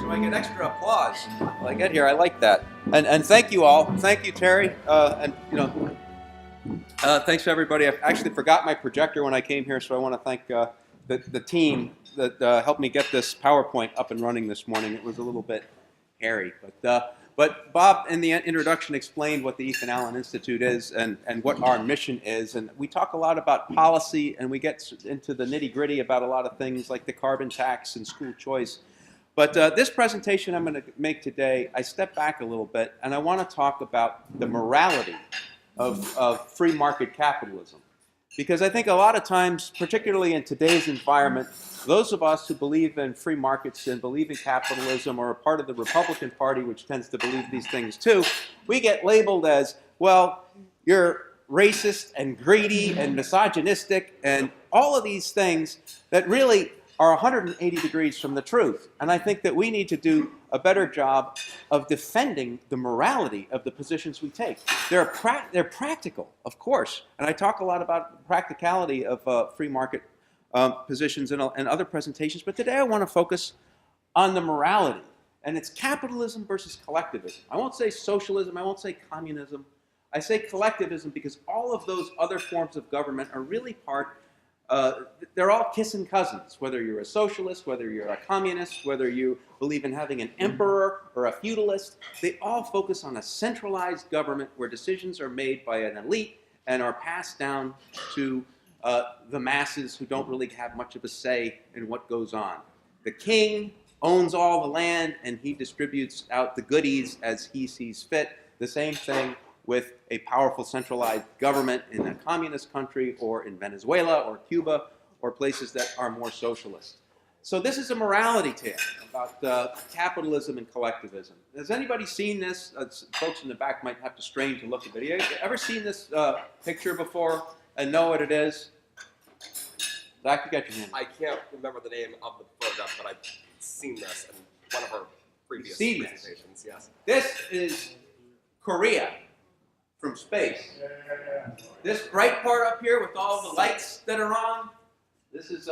so I get extra applause when I get here. I like that. And thank you all. Thank you, Terry. Thanks to everybody. I actually forgot my projector when I came here, so I want to thank the team that helped me get this PowerPoint up and running this morning. It was a little bit hairy, but Bob in the introduction explained what the Ethan Allen Institute is and what our mission is. And we talk a lot about policy, and we get into the nitty-gritty about a lot of things like the carbon tax and school choice. But this presentation I'm going to make today, I step back a little bit, and I want to talk about the morality of free market capitalism. Because I think a lot of times, particularly in today's environment, those of us who believe in free markets and believe in capitalism or are part of the Republican Party, which tends to believe these things too, we get labeled as, well, you're racist and greedy and misogynistic and all of these things that really are 180 degrees from the truth. And I think that we need to do a better job of defending the morality of the positions we take. They're practical, of course, and I talk a lot about the practicality of free market positions and other presentations, but today I want to focus on the morality, and it's capitalism versus collectivism. I won't say socialism, I won't say communism, I say collectivism because all of those other forms of government are really they're all kissing cousins, whether you're a socialist, whether you're a communist, whether you believe in having an emperor or a feudalist. They all focus on a centralized government where decisions are made by an elite and are passed down to the masses who don't really have much of a say in what goes on. The king owns all the land and he distributes out the goodies as he sees fit. The same thing with a powerful centralized government in a communist country or in Venezuela or Cuba or places that are more socialist. So this is a morality tale about capitalism and collectivism. Has anybody seen this? Folks in the back might have to strain to look at it. Have you ever seen this picture before and know what it is? Zach, you got your hand. I can't remember the name of the photograph, but I've seen this in one of our previous presentations. Yes. This is Korea from space. This bright part up here with all the lights that are on, this is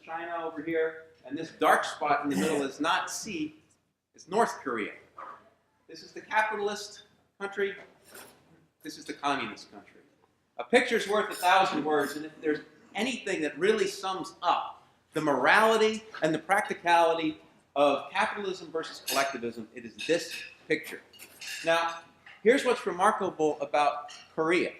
China over here, and this dark spot in the middle is not sea, it's North Korea. This is the capitalist country, this is the communist country. A picture's worth 1,000 words, and if there's anything that really sums up the morality and the practicality of capitalism versus collectivism, it is this picture. Now, here's what's remarkable about Korea.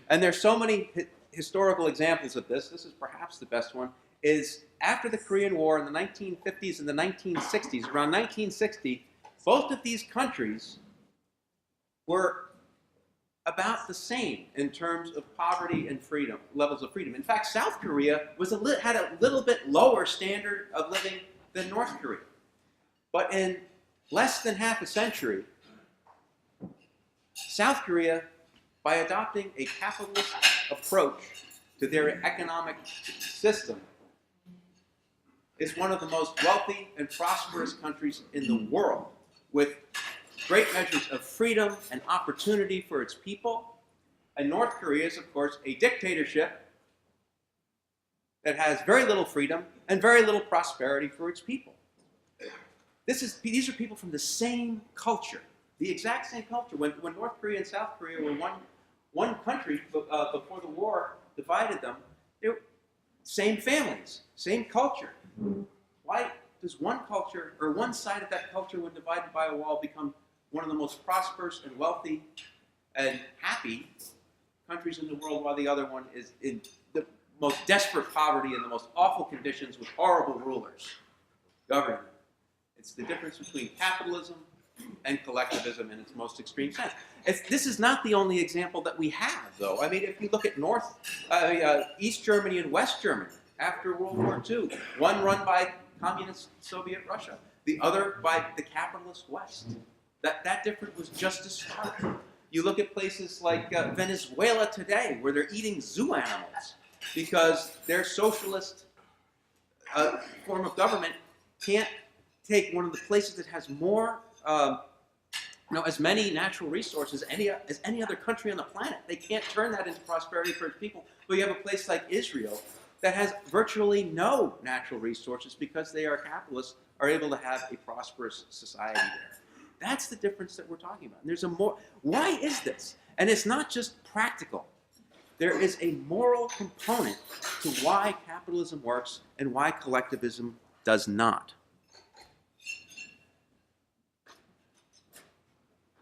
And there's so many historical examples of this. This is perhaps the best one, is after the Korean War in the 1950s and the 1960s, around 1960, both of these countries were about the same in terms of poverty and freedom, levels of freedom. In fact, South Korea had a little bit lower standard of living than North Korea. But in less than half a century, South Korea, by adopting a capitalist approach to their economic system, is one of the most wealthy and prosperous countries in the world, with great measures of freedom and opportunity for its people. And North Korea is, of course, a dictatorship that has very little freedom and very little prosperity for its people. These are people from the same culture. The exact same culture. When North Korea and South Korea were one country before the war divided them, they were same families, same culture. Why does one culture, or one side of that culture when divided by a wall, become one of the most prosperous and wealthy and happy countries in the world, while the other one is in the most desperate poverty and the most awful conditions with horrible rulers governing them? It's the difference between capitalism and collectivism in its most extreme sense. This is not the only example that we have, though. I mean, if you look at East Germany and West Germany after World War II, one run by communist Soviet Russia, the other by the capitalist West. That difference was just as stark. You look at places like Venezuela today, where they're eating zoo animals because their socialist form of government can't take one of the places that has more as many natural resources as any other country on the planet. They can't turn that into prosperity for its people. But you have a place like Israel that has virtually no natural resources because they are capitalists are able to have a prosperous society there. That's the difference that we're talking about. And there's why is this? And it's not just practical. There is a moral component to why capitalism works and why collectivism does not.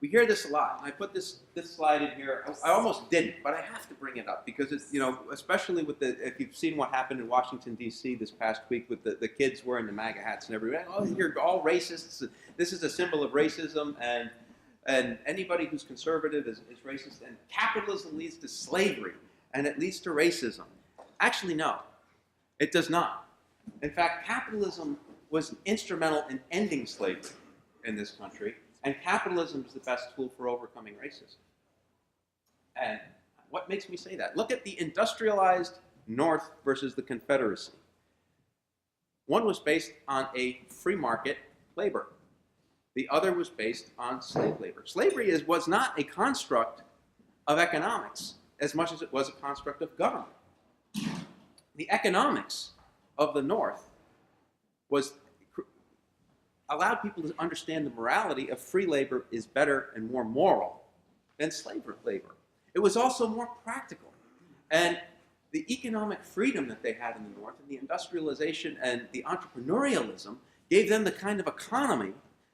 We hear this a lot. I put this slide in here. I almost didn't, but I have to bring it up because it's, especially with if you've seen what happened in Washington, D.C. this past week with the kids wearing the MAGA hats and everybody, oh, you're all racists. This is a symbol of racism, and anybody who's conservative is racist. And capitalism leads to slavery, and it leads to racism. Actually, no, it does not. In fact, capitalism was instrumental in ending slavery in this country. And capitalism is the best tool for overcoming racism. And what makes me say that? Look at the industrialized North versus the Confederacy. One was based on a free market labor. The other was based on slave labor. Slavery was not a construct of economics as much as it was a construct of government. The economics of the North allowed people to understand the morality of free labor is better and more moral than slave labor. It was also more practical. And the economic freedom that they had in the North and the industrialization and the entrepreneurialism gave them the kind of economy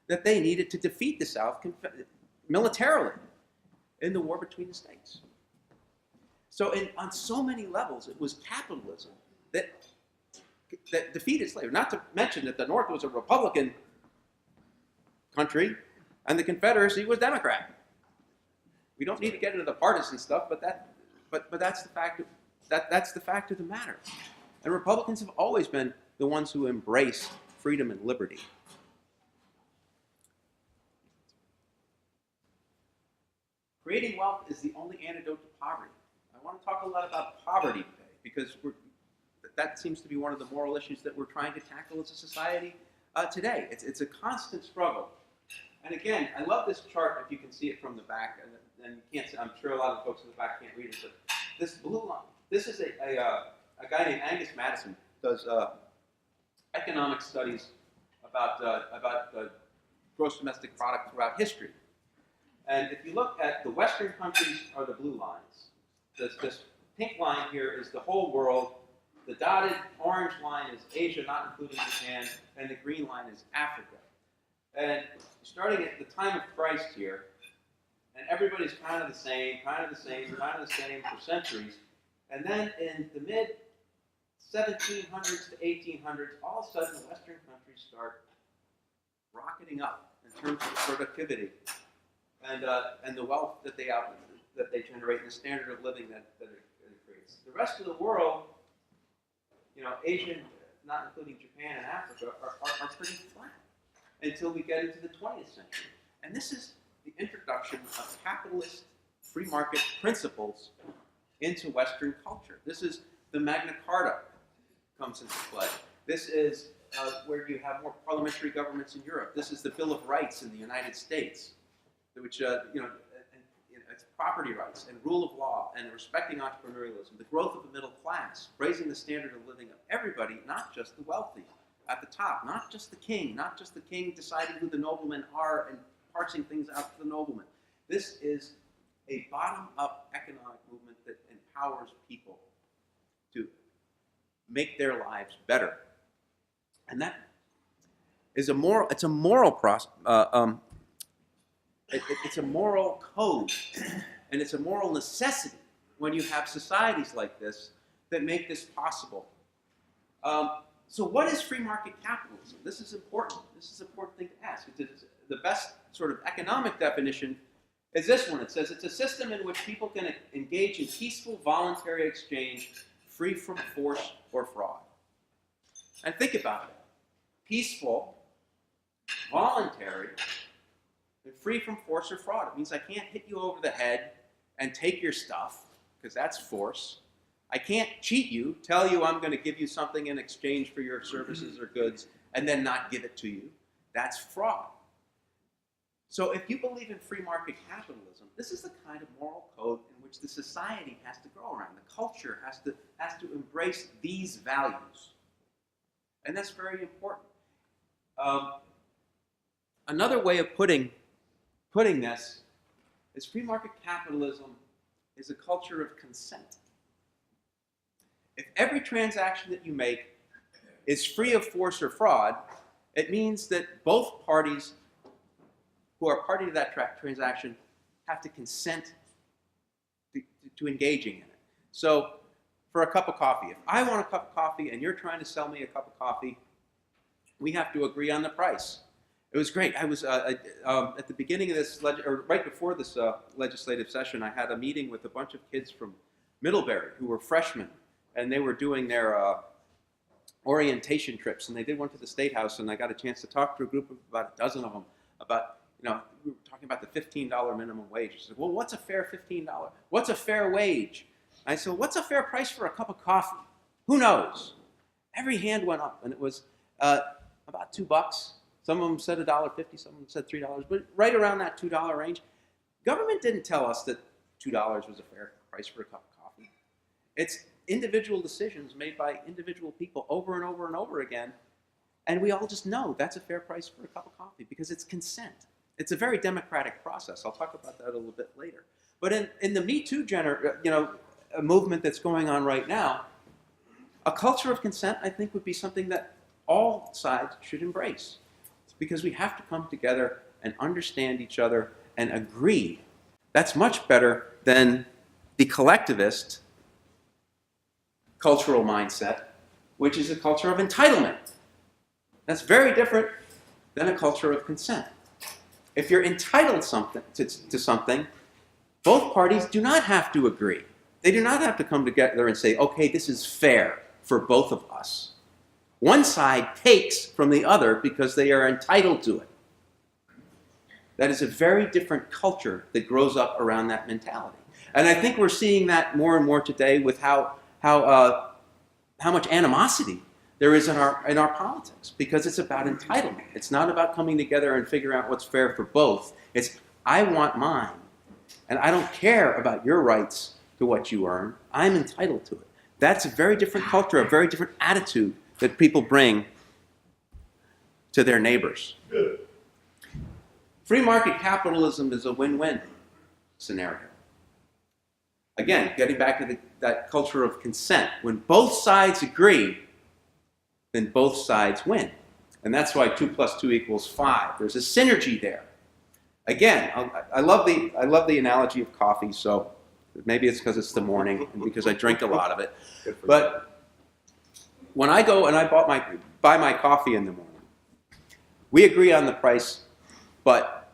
that they needed to defeat the South militarily in the war between the states. So on so many levels, it was capitalism that defeated slavery. Not to mention that the North was a Republican country, and the Confederacy was Democrat. We don't need to get into the partisan stuff, but that's the fact. That's the fact of the matter. And Republicans have always been the ones who embrace freedom and liberty. Creating wealth is the only antidote to poverty. I want to talk a lot about poverty today because that seems to be one of the moral issues that we're trying to tackle as a society today. It's a constant struggle. And again, I love this chart if you can see it from the back. And you can't see, I'm sure a lot of folks in the back can't read it, but this blue line, this is a guy named Angus Madison does economic studies about gross domestic product throughout history. And if you look at the Western countries are the blue lines. This pink line here is the whole world. The dotted orange line is Asia, not including Japan, and the green line is Africa. And starting at the time of Christ here, and everybody's kind of the same for centuries. And then in the mid-1700s to 1800s, all of a sudden the Western countries start rocketing up in terms of productivity and the wealth that they generate and the standard of living that it creates. The rest of the world, Asian, not including Japan and Africa, are pretty flat until we get into the 20th century. And this is the introduction of capitalist free market principles into Western culture. This is the Magna Carta comes into play. This is where you have more parliamentary governments in Europe. This is the Bill of Rights in the United States, which it's property rights and rule of law and respecting entrepreneurialism, the growth of the middle class, raising the standard of living of everybody, not just the wealthy at the top, not just the king deciding who the noblemen are and parsing things out to the noblemen. This is a bottom-up economic movement that empowers people to make their lives better. And that is it's a moral code, and it's a moral necessity when you have societies like this that make this possible. So what is free market capitalism? This is important. This is an important thing to ask. The best sort of economic definition is this one. It says it's a system in which people can engage in peaceful, voluntary exchange free from force or fraud. And think about it. Peaceful, voluntary, and free from force or fraud. It means I can't hit you over the head and take your stuff, because that's force. I can't cheat you, tell you I'm going to give you something in exchange for your services or goods, and then not give it to you. That's fraud. So if you believe in free market capitalism, this is the kind of moral code in which the society has to grow around. The culture has to embrace these values. And that's very important. Another way of putting this is free market capitalism is a culture of consent. If every transaction that you make is free of force or fraud, it means that both parties who are party to that transaction have to consent to engaging in it. So for a cup of coffee, if I want a cup of coffee and you're trying to sell me a cup of coffee, we have to agree on the price. It was great. I was at the beginning of this, or right before this legislative session, I had a meeting with a bunch of kids from Middlebury who were freshmen, and they were doing their orientation trips, and they did one to the State House, and I got a chance to talk to a group of about a dozen of them about, we were talking about the $15 minimum wage. I said, well, what's a fair $15? What's a fair wage? I said, what's a fair price for a cup of coffee? Who knows? Every hand went up, and it was about $2. Some of them said $1.50, some of them said $3, but right around that $2 range. Government didn't tell us that $2 was a fair price for a cup of coffee. It's individual decisions made by individual people over and over and over again, and we all just know that's a fair price for a cup of coffee because it's consent. It's a very democratic process. I'll talk about that a little bit later. But in the Me Too a movement that's going on right now, a culture of consent, I think, would be something that all sides should embrace. Because we have to come together and understand each other and agree. That's much better than the collectivist cultural mindset, which is a culture of entitlement. That's very different than a culture of consent. If you're entitled to something, both parties do not have to agree. They do not have to come together and say, okay, this is fair for both of us. One side takes from the other because they are entitled to it. That is a very different culture that grows up around that mentality. And I think we're seeing that more and more today with how much animosity there is in our politics, because it's about entitlement. It's not about coming together and figuring out what's fair for both. It's, I want mine, and I don't care about your rights to what you earn. I'm entitled to it. That's a very different culture, a very different attitude that people bring to their neighbors. Free market capitalism is a win-win scenario. Again, getting back to that culture of consent. When both sides agree, then both sides win. And that's why 2 + 2 = 5. There's a synergy there. Again, I love the analogy of coffee, so maybe it's because it's the morning and because I drink a lot of it. But when I go and I buy my coffee in the morning, we agree on the price, but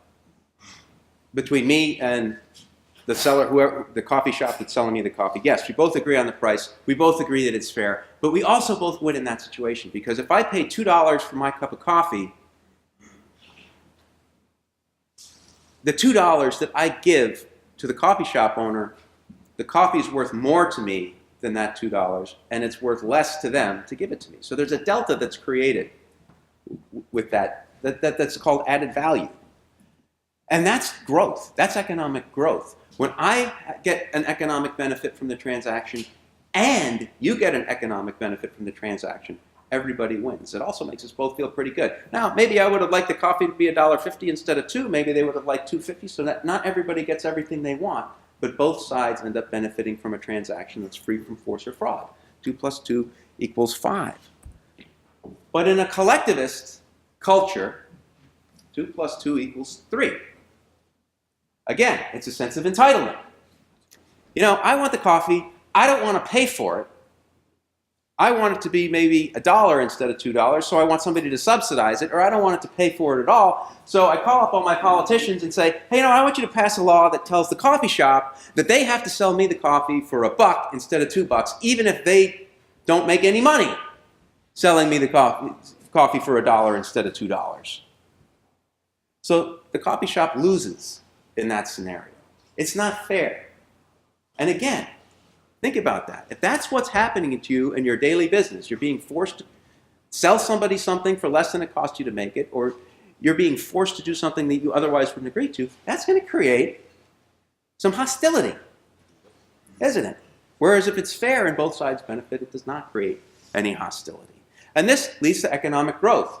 between me and the seller, whoever, the coffee shop that's selling me the coffee, yes, we both agree on the price. We both agree that it's fair, but we also both win in that situation, because if I pay $2 for my cup of coffee, the $2 that I give to the coffee shop owner, the coffee is worth more to me than that $2, and it's worth less to them to give it to me. So there's a delta that's created with that's called added value. And that's growth. That's economic growth. When I get an economic benefit from the transaction and you get an economic benefit from the transaction, everybody wins. It also makes us both feel pretty good. Now, maybe I would have liked the coffee to be $1.50 instead of $2. Maybe they would have liked $2.50, so that not everybody gets everything they want. But both sides end up benefiting from a transaction that's free from force or fraud. 2 + 2 = 5. But in a collectivist culture, 2 + 2 = 3. Again, it's a sense of entitlement. I want the coffee. I don't want to pay for it. I want it to be maybe $1 instead of $2, so I want somebody to subsidize it, or I don't want it to pay for it at all. So I call up all my politicians and say, hey, I want you to pass a law that tells the coffee shop that they have to sell me the coffee for $1 instead of $2, even if they don't make any money selling me the coffee for $1 instead of $2. So the coffee shop loses in that scenario. It's not fair. And again, think about that. If that's what's happening to you in your daily business, you're being forced to sell somebody something for less than it cost you to make it, or you're being forced to do something that you otherwise wouldn't agree to, that's going to create some hostility, isn't it? Whereas if it's fair and both sides benefit, it does not create any hostility. And this leads to economic growth.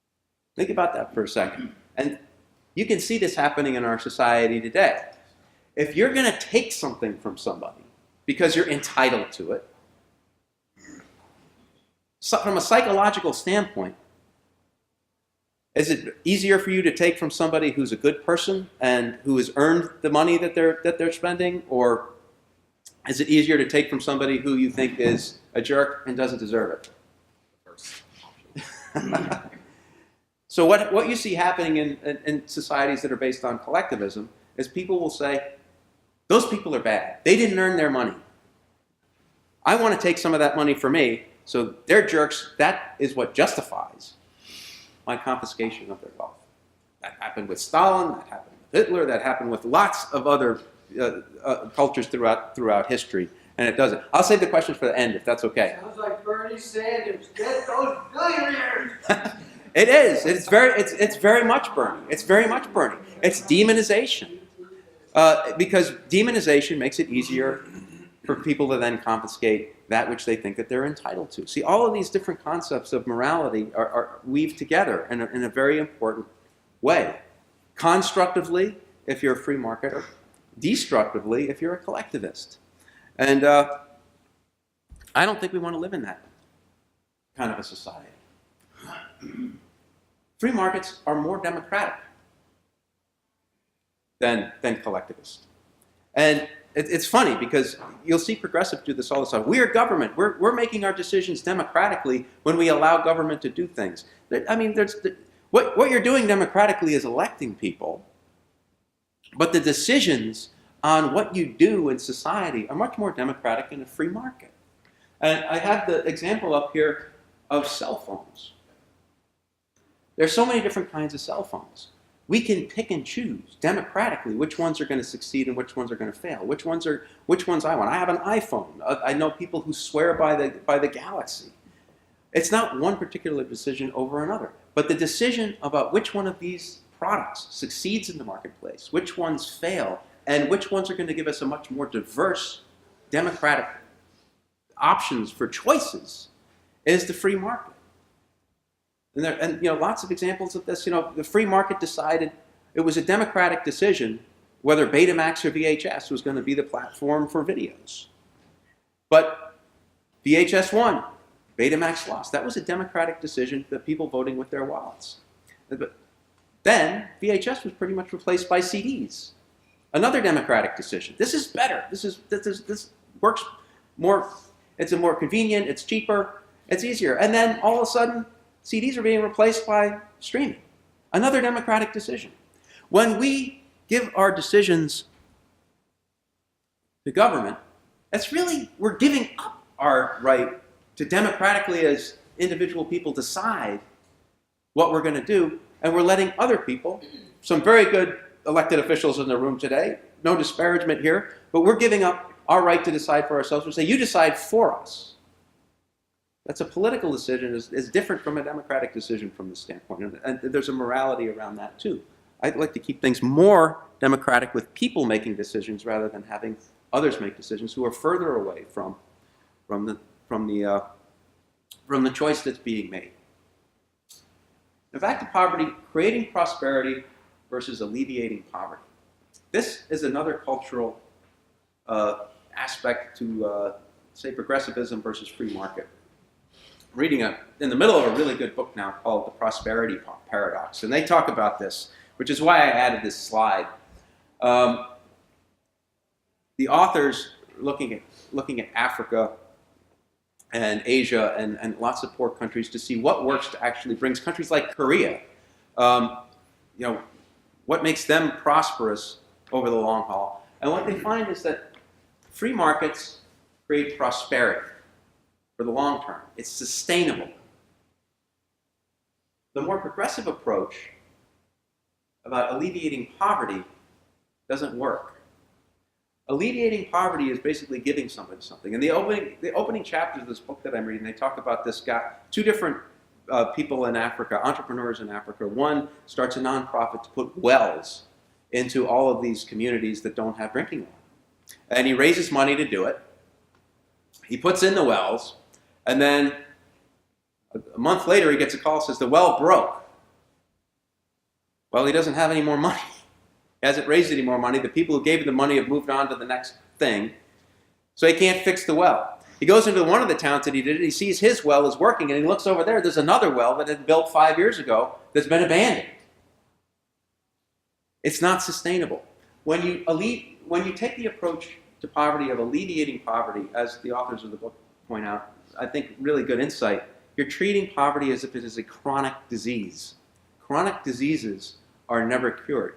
Think about that for a second. And you can see this happening in our society today. If you're going to take something from somebody because you're entitled to it, so from a psychological standpoint, is it easier for you to take from somebody who's a good person and who has earned the money that they're spending, or is it easier to take from somebody who you think is a jerk and doesn't deserve it? First. So what you see happening in societies that are based on collectivism is people will say, those people are bad. They didn't earn their money. I want to take some of that money for me, so they're jerks. That is what justifies my confiscation of their wealth. That happened with Stalin, that happened with Hitler, that happened with lots of other cultures throughout history, and it doesn't. I'll save the questions for the end, if that's okay. Sounds like Bernie Sanders. Get those billionaires! It is. It's very much Bernie. It's very much Bernie. It's demonization. Because demonization makes it easier for people to then confiscate that which they think that they're entitled to. See, all of these different concepts of morality are weaved together in a very important way. Constructively, if you're a free marketer. Destructively, if you're a collectivist. And I don't think we want to live in that kind of a society. Free markets are more democratic than collectivist. And it's funny because you'll see progressives do this all the time. We are government. We're making our decisions democratically when we allow government to do things. I mean, what you're doing democratically is electing people, but the decisions on what you do in society are much more democratic in a free market. And I have the example up here of cell phones. There's so many different kinds of cell phones. We can pick and choose democratically which ones are going to succeed and which ones are going to fail. Which ones I want. I have an iPhone. I know people who swear by the Galaxy. It's not one particular decision over another, but the decision about which one of these products succeeds in the marketplace, which ones fail, and which ones are going to give us a much more diverse democratic options for choices is the free market. And lots of examples of this. The free market decided it was a democratic decision whether Betamax or VHS was going to be the platform for videos. But VHS won, Betamax lost. That was a democratic decision that people voting with their wallets. But then VHS was pretty much replaced by CDs. Another democratic decision. This is better. This works more. It's more convenient. It's cheaper. It's easier. And then all of a sudden, CDs are being replaced by streaming. Another democratic decision. When we give our decisions to government, we're giving up our right to democratically as individual people decide what we're going to do, and we're letting other people, some very good elected officials in the room today, no disparagement here, but we're giving up our right to decide for ourselves. We say, you decide for us. That's a political decision, is different from a democratic decision from this standpoint. And there's a morality around that too. I'd like to keep things more democratic with people making decisions rather than having others make decisions who are further away from the choice that's being made. Now back to poverty, creating prosperity versus alleviating poverty. This is another cultural aspect to, say, progressivism versus free market. I'm reading in the middle of a really good book now called The Prosperity Paradox, and they talk about this, which is why I added this slide. The authors looking at Africa and Asia and lots of poor countries to see what works to actually brings countries like Korea, what makes them prosperous over the long haul. And what they find is that free markets create prosperity for the long term. It's sustainable. The more progressive approach about alleviating poverty doesn't work. Alleviating poverty is basically giving somebody something. In the opening chapters of this book that I'm reading, they talk about this guy, two different people in Africa, entrepreneurs in Africa. One starts a nonprofit to put wells into all of these communities that don't have drinking water. And he raises money to do it. He puts in the wells, and then a month later he gets a call that says the well broke. Well, he doesn't have any more money. He hasn't raised any more money. The people who gave him the money have moved on to the next thing. So he can't fix the well. He goes into one of the towns that he did it. He sees his well is working, and he looks over there. There's another well that had been built 5 years ago that's been abandoned. It's not sustainable. When you take the approach to poverty of alleviating poverty, as the authors of the book point out, I think really good insight, you're treating poverty as if it is a chronic disease. Chronic diseases are never cured.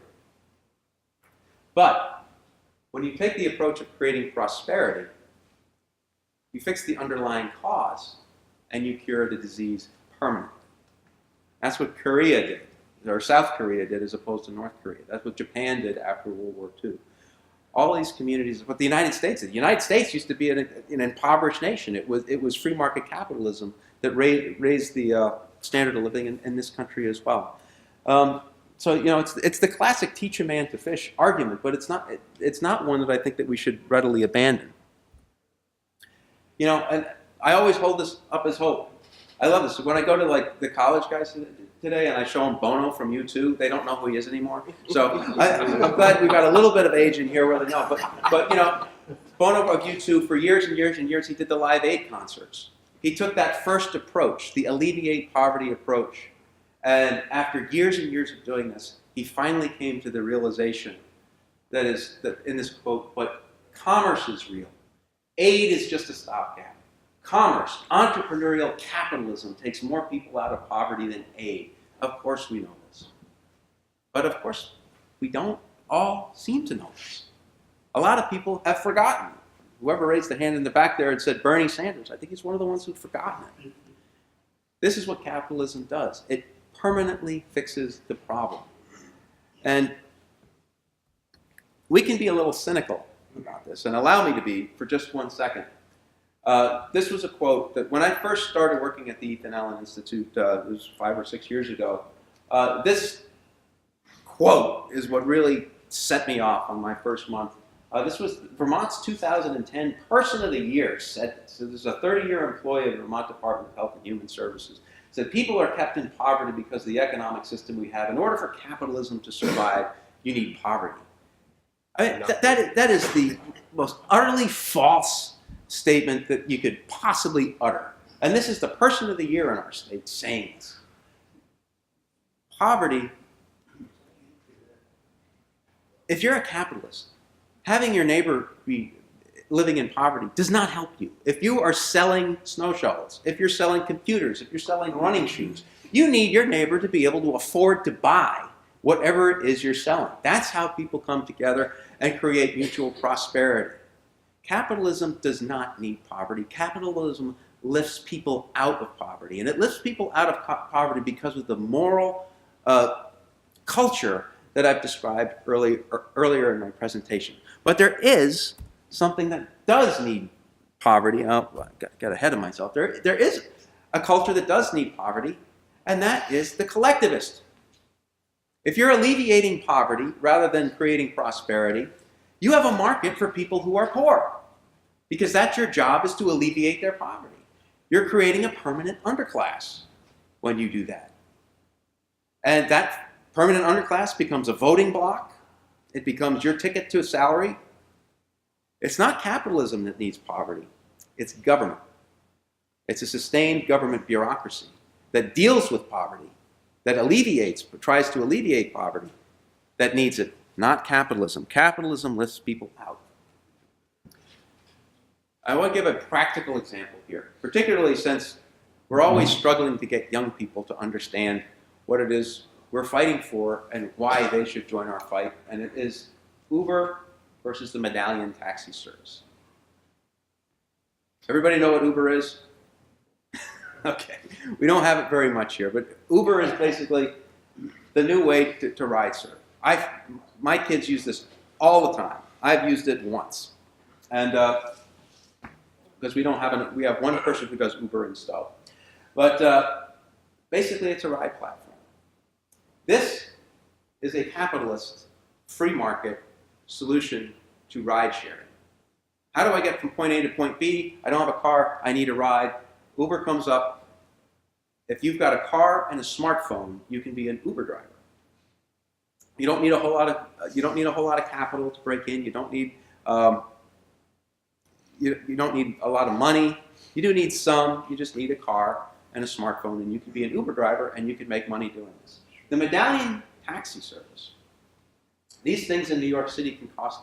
But when you take the approach of creating prosperity, you fix the underlying cause and you cure the disease permanently. That's what Korea did, or South Korea did as opposed to North Korea. That's what Japan did after World War II. All these communities, what the United States did. The United States used to be an impoverished nation. It was free market capitalism that raised the standard of living in this country as well. So it's the classic teach a man to fish argument, but it's not one that I think that we should readily abandon. And I always hold this up as hope. I love this. When I go to the college guys today and I show them Bono from U2, they don't know who he is anymore. So I'm glad we've got a little bit of age in here where they know. But Bono of U2 for years and years and years he did the Live Aid concerts. He took that first approach, the alleviate poverty approach, and after years and years of doing this, he finally came to the realization that in this quote, but commerce is real. Aid is just a stopgap. Commerce, entrepreneurial capitalism takes more people out of poverty than aid. Of course we know this. But of course, we don't all seem to know this. A lot of people have forgotten. Whoever raised the hand in the back there and said Bernie Sanders, I think he's one of the ones who've forgotten it. This is what capitalism does. It permanently fixes the problem. And we can be a little cynical about this, and allow me to be for just 1 second. This was a quote that when I first started working at the Ethan Allen Institute, it was 5 or 6 years ago, this quote is what really set me off on my first month. This was Vermont's 2010 Person of the Year said this. So this is a 30-year employee of the Vermont Department of Health and Human Services. Said people are kept in poverty because of the economic system we have. In order for capitalism to survive, you need poverty. I mean, that is the most utterly false statement that you could possibly utter. And this is the Person of the Year in our state saying this. Poverty, if you're a capitalist, having your neighbor be living in poverty does not help you. If you are selling snow shovels, if you're selling computers, if you're selling running shoes, you need your neighbor to be able to afford to buy whatever it is you're selling. That's how people come together and create mutual prosperity. Capitalism does not need poverty. Capitalism lifts people out of poverty. And it lifts people out of poverty because of the moral culture that I've described earlier in my presentation. But there is something that does need poverty. Oh, I got ahead of myself. There is a culture that does need poverty, and that is the collectivist. If you're alleviating poverty rather than creating prosperity, you have a market for people who are poor, because that's your job, is to alleviate their poverty. You're creating a permanent underclass when you do that. And that permanent underclass becomes a voting bloc. It becomes your ticket to a salary. It's not capitalism that needs poverty. It's government. It's a sustained government bureaucracy that deals with poverty, that tries to alleviate poverty, that needs it, not capitalism. Capitalism lifts people out. I want to give a practical example here, particularly since we're always struggling to get young people to understand what it is we're fighting for and why they should join our fight, and it is Uber versus the medallion taxi service. Everybody know what Uber is? Okay, we don't have it very much here, but Uber is basically the new way to ride serve. My kids use this all the time. I've used it once, and because we have one person who does Uber and stuff, but basically it's a ride platform. This is a capitalist, free market solution to ride sharing. How do I get from point A to point B? I don't have a car, I need a ride. Uber comes up. If you've got a car and a smartphone, you can be an Uber driver. You don't need a whole lot of capital to break in. You don't need you don't need a lot of money. You do need some. You just need a car and a smartphone, and you can be an Uber driver, and you can make money doing this. The medallion taxi service. These things in New York City can cost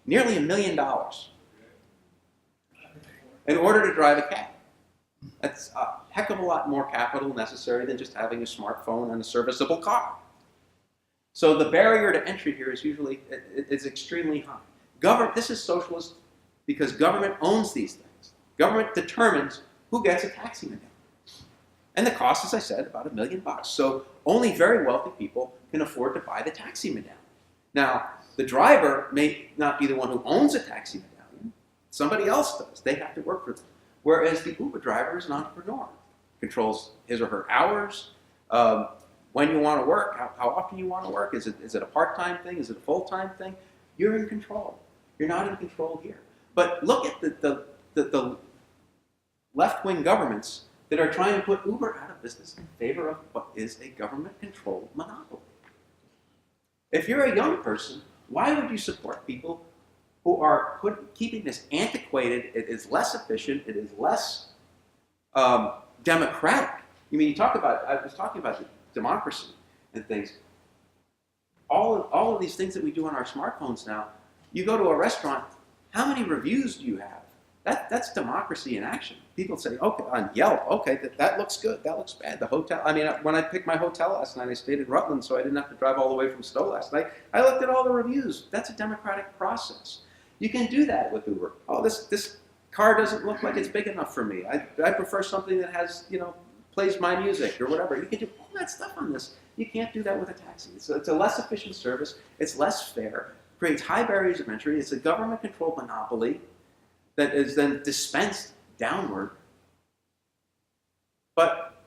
nearly $1 million in order to drive a cab. That's a heck of a lot more capital necessary than just having a smartphone and a serviceable car. So the barrier to entry here is usually it's extremely high. This is socialist because government owns these things. Government determines who gets a taxi medallion. And the cost, as I said, about $1 million. So only very wealthy people can afford to buy the taxi medallion. Now, the driver may not be the one who owns a taxi medallion. Somebody else does. They have to work for them. Whereas the Uber driver is an entrepreneur. Controls his or her hours, when you want to work, how often you want to work. Is it a part-time thing? Is it a full-time thing? You're in control. You're not in control here. But look at the left-wing governments that are trying to put Uber out of business in favor of what is a government-controlled monopoly. If you're a young person, why would you support people who are keeping this antiquated? It is less efficient. It is less democratic. I mean, I was talking about democracy and things. All of these things that we do on our smartphones now. You go to a restaurant. How many reviews do you have? That's democracy in action. People say, okay, on Yelp, okay, that looks good, that looks bad. The hotel, I mean, when I picked my hotel last night, I stayed in Rutland, so I didn't have to drive all the way from Stowe last night. I looked at all the reviews. That's a democratic process. You can do that with Uber. Oh, this car doesn't look like it's big enough for me. I prefer something that has, plays my music or whatever. You can do all that stuff on this. You can't do that with a taxi. So it's a less efficient service. It's less fair. Creates high barriers of entry. It's a government-controlled monopoly that is then dispensed downward. But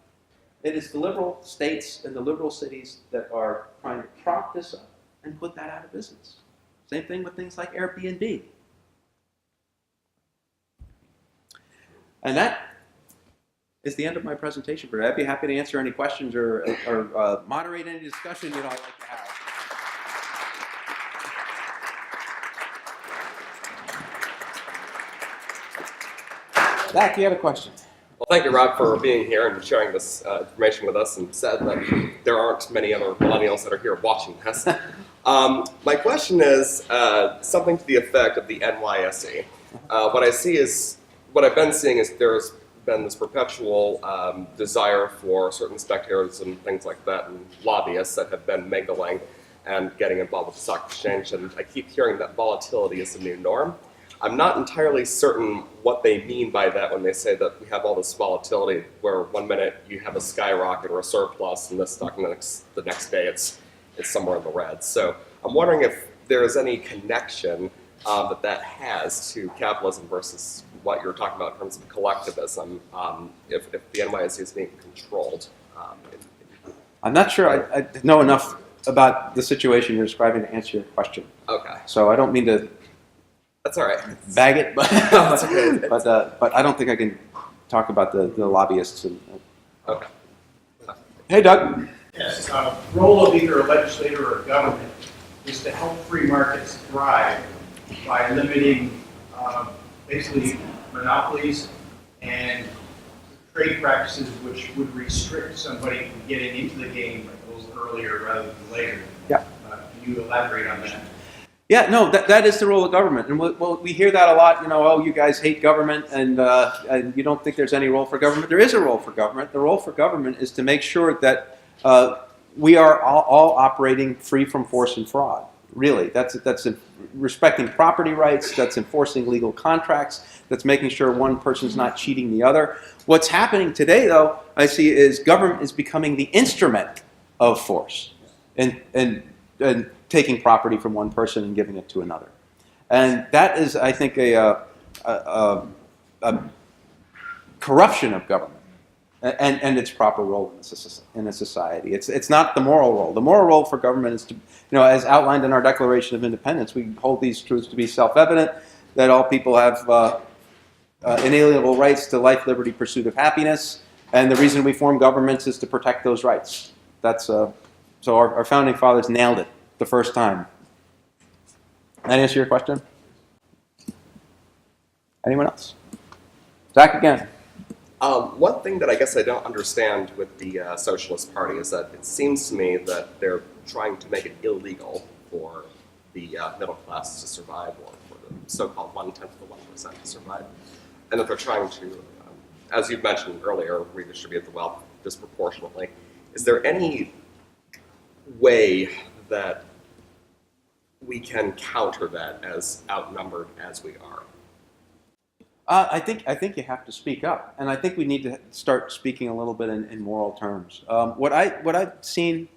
it is the liberal states and the liberal cities that are trying to prop this up and put that out of business. Same thing with things like Airbnb. And that is the end of my presentation. I'd be happy to answer any questions or moderate any discussion you'd all like to have. Zach, you have a question? Well, thank you, Rob, for being here and sharing this information with us, and sad that there aren't many other millennials that are here watching this. My question is something to the effect of the NYSE. What I've been seeing is there's been this perpetual desire for certain spectators and things like that, and lobbyists that have been mingling and getting involved with the stock exchange, and I keep hearing that volatility is the new norm. I'm not entirely certain what they mean by that when they say that we have all this volatility, where one minute you have a skyrocket or a surplus, and this stock the next day it's somewhere in the red. So I'm wondering if there is any connection that has to capitalism versus what you're talking about in terms of collectivism, if the NYSE is being controlled. I'm not sure I know enough about the situation you're describing to answer your question. Okay. So I don't mean to. That's all right. Bag it, but That's okay. but I don't think I can talk about the lobbyists. Okay. Hey, Doug. Yes, role of either a legislator or a government is to help free markets thrive by limiting basically monopolies and trade practices which would restrict somebody from getting into the game a little earlier rather than later. Yeah. Can you elaborate on that? Yeah, no, that is the role of government, and we hear that a lot. Oh, you guys hate government, and you don't think there's any role for government. There is a role for government. The role for government is to make sure that we are all operating free from force and fraud. Really, that's respecting property rights. That's enforcing legal contracts. That's making sure one person's not cheating the other. What's happening today, though, I see, is government is becoming the instrument of force, and taking property from one person and giving it to another. And that is, I think, a corruption of government and its proper role in a society. It's not the moral role. The moral role for government is to, as outlined in our Declaration of Independence, we hold these truths to be self-evident, that all people have inalienable rights to life, liberty, pursuit of happiness, and the reason we form governments is to protect those rights. So our founding fathers nailed it. the first time. That answer your question? Anyone else? Zach again. One thing that I guess I don't understand with the Socialist Party is that it seems to me that they're trying to make it illegal for the middle class to survive, or for the so-called 1/10 of the 1% to survive, and that they're trying to, as you mentioned earlier, redistribute the wealth disproportionately. Is there any way that we can counter that, as outnumbered as we are? I think you have to speak up, and I think we need to start speaking a little bit in moral terms. What I've seen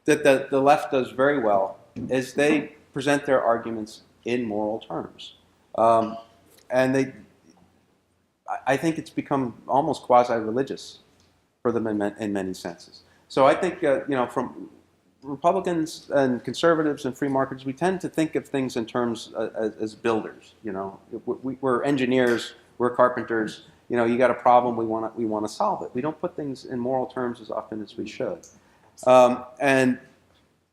that the left does very well is they present their arguments in moral terms, and I think it's become almost quasi-religious for them in many senses. So I think from Republicans and conservatives and free markets, we tend to think of things in terms as builders. We're engineers, we're carpenters. You got a problem, we want to solve it. We don't put things in moral terms as often as we should, and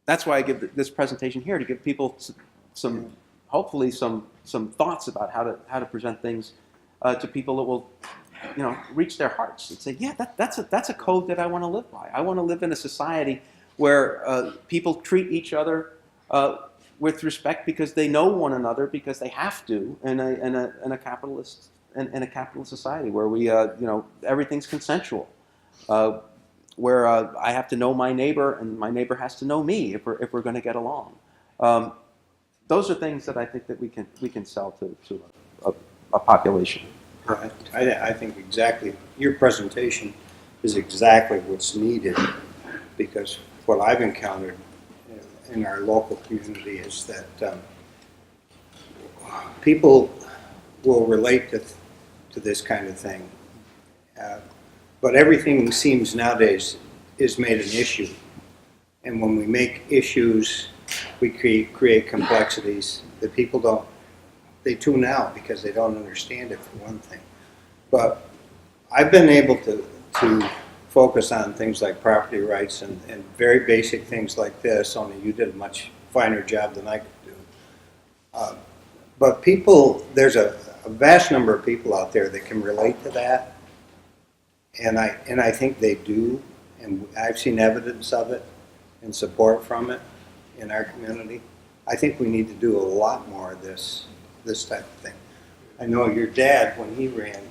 that's why I give this presentation here, to give people hopefully some thoughts about how to present things to people that will reach their hearts and say, yeah, that's a code that I want to live by. I want to live in a society where people treat each other with respect because they know one another, because they have to in a capitalist society where we everything's consensual, where I have to know my neighbor and my neighbor has to know me if we're going to get along. Those are things that I think that we can sell to a population. I think exactly your presentation is exactly what's needed, because what I've encountered in our local community is that people will relate to this kind of thing, but everything seems nowadays is made an issue, and when we make issues, we create complexities that people they tune out because they don't understand it, for one thing. But I've been able to focus on things like property rights and very basic things like this, only you did a much finer job than I could do. But there's a vast number of people out there that can relate to that, and I think they do, and I've seen evidence of it and support from it in our community. I think we need to do a lot more of this type of thing. I know your dad, when he ran,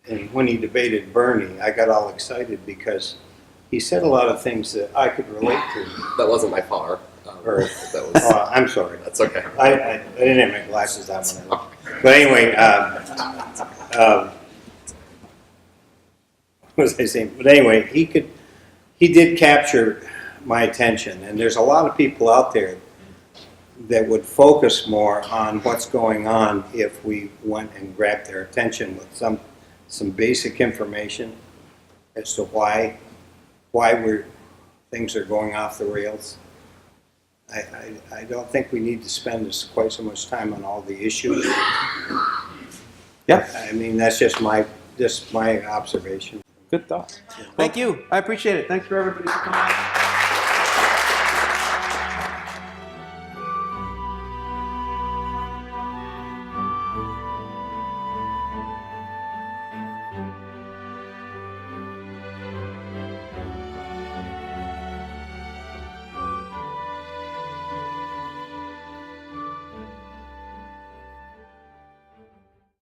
and when he debated Bernie, I got all excited because he said a lot of things that I could relate to. That wasn't my father. That was. I'm sorry. That's okay. I didn't have my glasses on when I looked. But anyway, what was I saying? But anyway, he did capture my attention, and there's a lot of people out there that would focus more on what's going on if we went and grabbed their attention with some basic information as to why things are going off the rails. I don't think we need to spend quite so much time on all the issues. Yeah. I mean, that's just my observation. Good thought. Thank you. I appreciate it. Thanks for everybody for coming out.